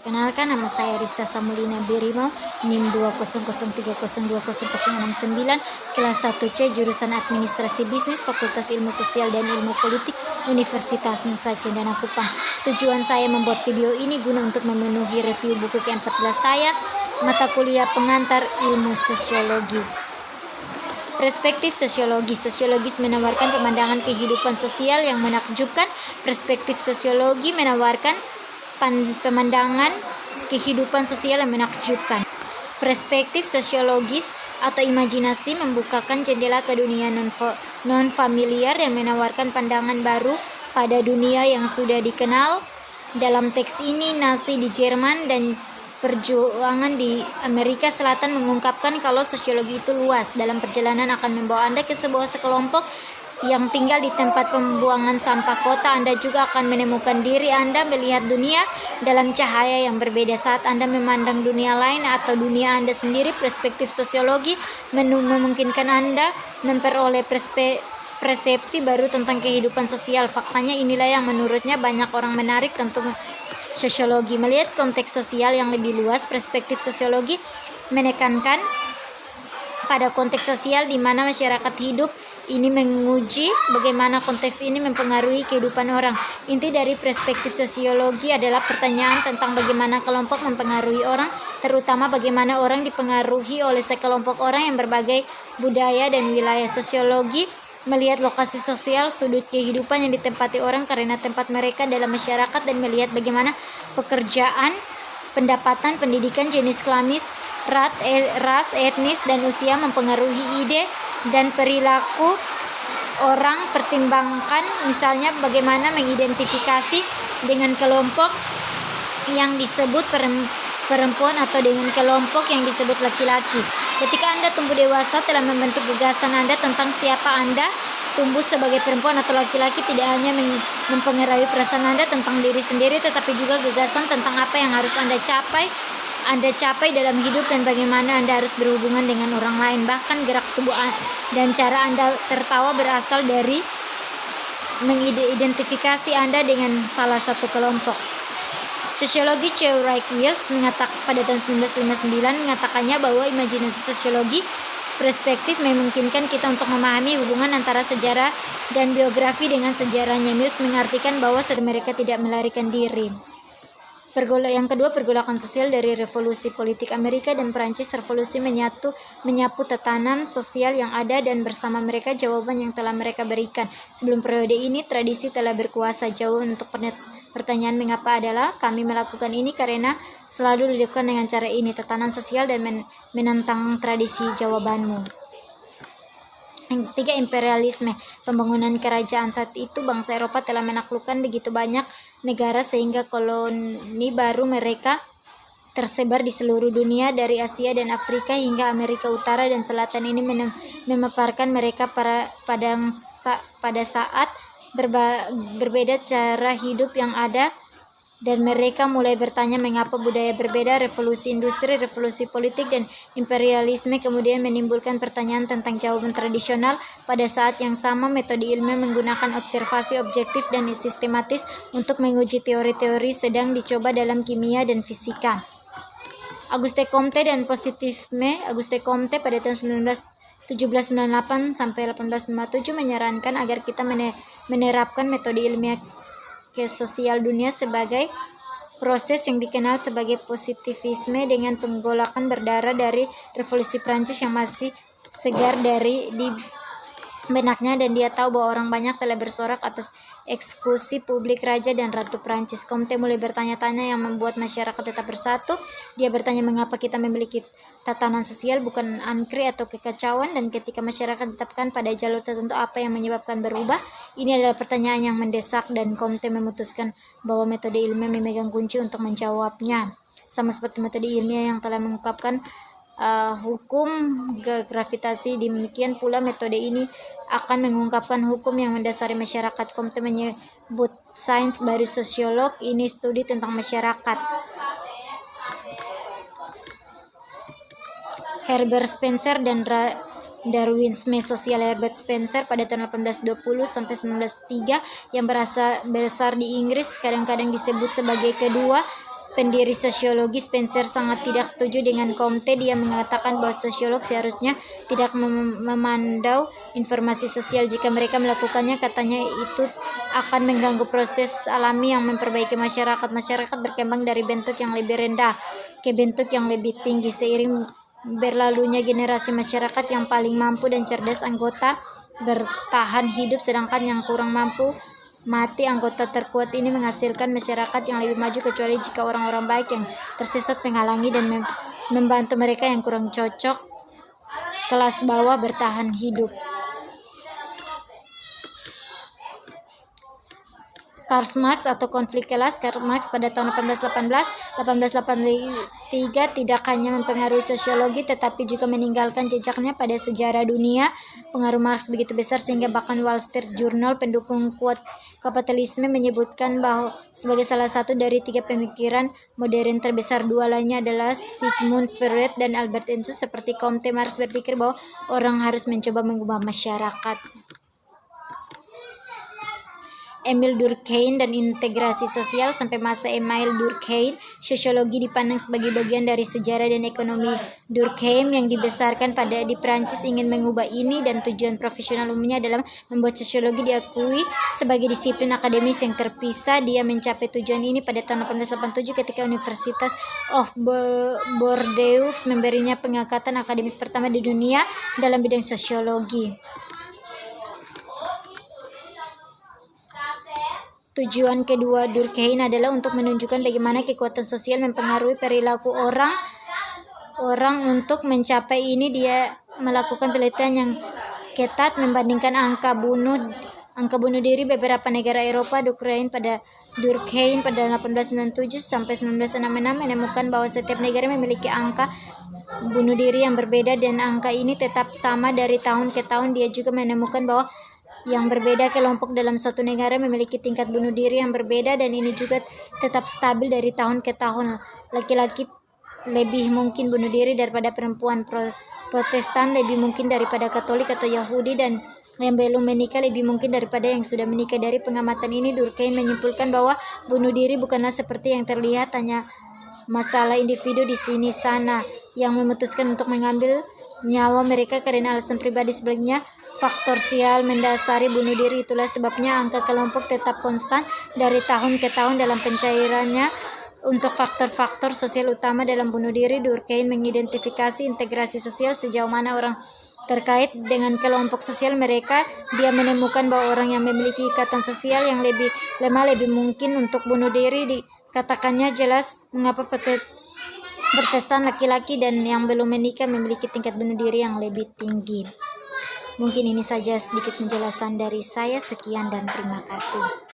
Kenalkan, nama saya Rista Samulina Birimo, NIM 20030200609, kelas 1C, jurusan Administrasi Bisnis, Fakultas Ilmu Sosial dan Ilmu Politik, Universitas Nusa Cendana Kupang. Tujuan saya membuat video ini guna untuk memenuhi review buku ke-14 saya, mata kuliah pengantar ilmu sosiologi. Perspektif sosiologis. Sosiologis menawarkan pemandangan kehidupan sosial yang menakjubkan. Perspektif sosiologi menawarkan pemandangan kehidupan sosial yang menakjubkan. Perspektif sosiologis atau imajinasi membukakan jendela ke dunia non-familiar dan menawarkan pandangan baru pada dunia yang sudah dikenal. Dalam teks ini, Nazi di Jerman dan perjuangan di Amerika Selatan mengungkapkan kalau sosiologi itu luas. Dalam perjalanan akan membawa Anda ke sebuah sekelompok yang tinggal di tempat pembuangan sampah kota. Anda juga akan menemukan diri Anda melihat dunia dalam cahaya yang berbeda. Saat Anda memandang dunia lain atau dunia Anda sendiri, perspektif sosiologi memungkinkan Anda memperoleh persepsi baru tentang kehidupan sosial. Faktanya inilah yang menurutnya banyak orang menarik tentang sosiologi. Melihat konteks sosial yang lebih luas, perspektif sosiologi menekankan pada konteks sosial di mana masyarakat hidup. Ini menguji bagaimana konteks ini mempengaruhi kehidupan orang. Inti dari perspektif sosiologi adalah pertanyaan tentang bagaimana kelompok mempengaruhi orang, terutama bagaimana orang dipengaruhi oleh sekelompok orang yang berbagai budaya dan wilayah. Sosiologi melihat lokasi sosial, sudut kehidupan yang ditempati orang karena tempat mereka dalam masyarakat, dan melihat bagaimana pekerjaan, pendapatan, pendidikan, jenis kelamin, ras, etnis, dan usia mempengaruhi ide dan perilaku orang. Pertimbangkan misalnya bagaimana mengidentifikasi dengan kelompok yang disebut perempuan atau dengan kelompok yang disebut laki-laki. Ketika Anda tumbuh dewasa, telah membentuk gagasan Anda tentang siapa Anda. Tumbuh sebagai perempuan atau laki-laki tidak hanya mempengaruhi perasaan Anda tentang diri sendiri, tetapi juga gagasan tentang apa yang harus Anda capai dalam hidup dan bagaimana Anda harus berhubungan dengan orang lain. Bahkan gerak tubuh dan cara Anda tertawa berasal dari mengidentifikasi Anda dengan salah satu kelompok. Sosiologi C. Wright Wells pada tahun 1959 mengatakannya bahwa imajinasi sosiologi perspektif memungkinkan kita untuk memahami hubungan antara sejarah dan biografi dengan sejarahnya. Wells mengartikan bahwa mereka tidak melarikan diri. Yang kedua, pergolakan sosial dari revolusi politik Amerika dan Perancis. Revolusi menyapu tatanan sosial yang ada dan bersama mereka jawaban yang telah mereka berikan. Sebelum periode ini, tradisi telah berkuasa. Jawaban untuk pertanyaan mengapa adalah kami melakukan ini karena selalu dilakukan dengan cara ini. Tatanan sosial dan menentang tradisi jawabanmu. Yang ketiga, imperialisme. Pembangunan kerajaan. Saat itu bangsa Eropa telah menaklukkan begitu banyak negara sehingga koloni baru mereka tersebar di seluruh dunia, dari Asia dan Afrika hingga Amerika Utara dan Selatan. Ini memaparkan mereka pada saat berbeda cara hidup yang ada, dan mereka mulai bertanya mengapa budaya berbeda. Revolusi industri, revolusi politik, dan imperialisme kemudian menimbulkan pertanyaan tentang jawaban tradisional. Pada saat yang sama, metode ilmiah menggunakan observasi objektif dan sistematis untuk menguji teori-teori sedang dicoba dalam kimia dan fisika. Auguste Comte dan positivisme. Auguste Comte pada tahun 1798 sampai 1857 menyarankan agar kita menerapkan metode ilmiah ke sosial dunia sebagai proses yang dikenal sebagai positivisme dengan penggolakan berdarah dari revolusi Prancis yang masih segar di benaknya, dan dia tahu bahwa orang banyak telah bersorak atas eksekusi publik raja dan ratu Prancis. Comte mulai bertanya-tanya yang membuat masyarakat tetap bersatu. Dia bertanya mengapa kita memiliki tatanan sosial, bukan angkri atau kekacauan, dan ketika masyarakat ditetapkan pada jalur tertentu, apa yang menyebabkan berubah? Ini adalah pertanyaan yang mendesak, dan Comte memutuskan bahwa metode ilmiah memegang kunci untuk menjawabnya. Sama seperti metode ilmiah yang telah mengungkapkan hukum gravitasi, demikian pula metode ini akan mengungkapkan hukum yang mendasari masyarakat. Comte menyebut sains baru sosiolog. Ini studi tentang masyarakat. Herbert Spencer dan Darwinisme sosial. Herbert Spencer pada tahun 1820 sampai 1903 yang besar di Inggris, kadang-kadang disebut sebagai kedua pendiri sosiologi Spencer sangat tidak setuju dengan Comte. Dia mengatakan bahwa sosiolog seharusnya tidak memandau informasi sosial. Jika mereka melakukannya, katanya itu akan mengganggu proses alami yang memperbaiki masyarakat. Masyarakat berkembang dari bentuk yang lebih rendah ke bentuk yang lebih tinggi. Seiring berlalunya generasi masyarakat yang paling mampu dan cerdas anggota bertahan hidup, sedangkan yang kurang mampu mati. Anggota terkuat ini menghasilkan masyarakat yang lebih maju, kecuali jika orang-orang baik yang tersesat menghalangi dan membantu mereka yang kurang cocok kelas bawah bertahan hidup. Karl Marx atau konflik kelas. Karl Marx pada tahun 1883 tidak hanya mempengaruhi sosiologi tetapi juga meninggalkan jejaknya pada sejarah dunia. Pengaruh Marx begitu besar sehingga bahkan Wall Street Journal, pendukung kuat kapitalisme, menyebutkan bahwa sebagai salah satu dari 3 pemikiran modern terbesar. Dua lainnya adalah Sigmund Freud dan Albert Einstein. Seperti Comte, Marx berpikir bahwa orang harus mencoba mengubah masyarakat. Emil Durkheim dan integrasi sosial. Sampai masa Emil Durkheim, sosiologi dipandang sebagai bagian dari sejarah dan ekonomi. Durkheim yang dibesarkan di Prancis ingin mengubah ini, dan tujuan profesional umumnya adalah membuat sosiologi diakui sebagai disiplin akademis yang terpisah. Dia mencapai tujuan ini pada tahun 1887 ketika Universitas of Bordeaux memberinya pengangkatan akademis pertama di dunia dalam bidang sosiologi. Tujuan kedua Durkheim adalah untuk menunjukkan bagaimana kekuatan sosial mempengaruhi perilaku orang. Untuk mencapai ini, dia melakukan penelitian yang ketat membandingkan angka bunuh diri beberapa negara Eropa. Durkheim pada 1897 sampai 1966 menemukan bahwa setiap negara memiliki angka bunuh diri yang berbeda, dan angka ini tetap sama dari tahun ke tahun. Dia juga menemukan bahwa yang berbeda kelompok dalam suatu negara memiliki tingkat bunuh diri yang berbeda, dan ini juga tetap stabil dari tahun ke tahun. Laki-laki lebih mungkin bunuh diri daripada perempuan. Protestan lebih mungkin daripada Katolik atau Yahudi, dan yang belum menikah lebih mungkin daripada yang sudah menikah. Dari pengamatan ini, Durkheim menyimpulkan bahwa bunuh diri bukanlah seperti yang terlihat, hanya masalah individu di sini sana yang memutuskan untuk mengambil nyawa mereka karena alasan pribadi. Sebaliknya, faktor sosial mendasari bunuh diri. Itulah sebabnya angka kelompok tetap konstan dari tahun ke tahun dalam pencairannya. Untuk faktor-faktor sosial utama dalam bunuh diri, Durkheim mengidentifikasi integrasi sosial, sejauh mana orang terkait dengan kelompok sosial mereka. Dia menemukan bahwa orang yang memiliki ikatan sosial yang lebih lemah lebih mungkin untuk bunuh diri. Dikatakannya jelas mengapa Protestan laki-laki dan yang belum menikah memiliki tingkat bunuh diri yang lebih tinggi. Mungkin ini saja sedikit penjelasan dari saya. Sekian dan terima kasih.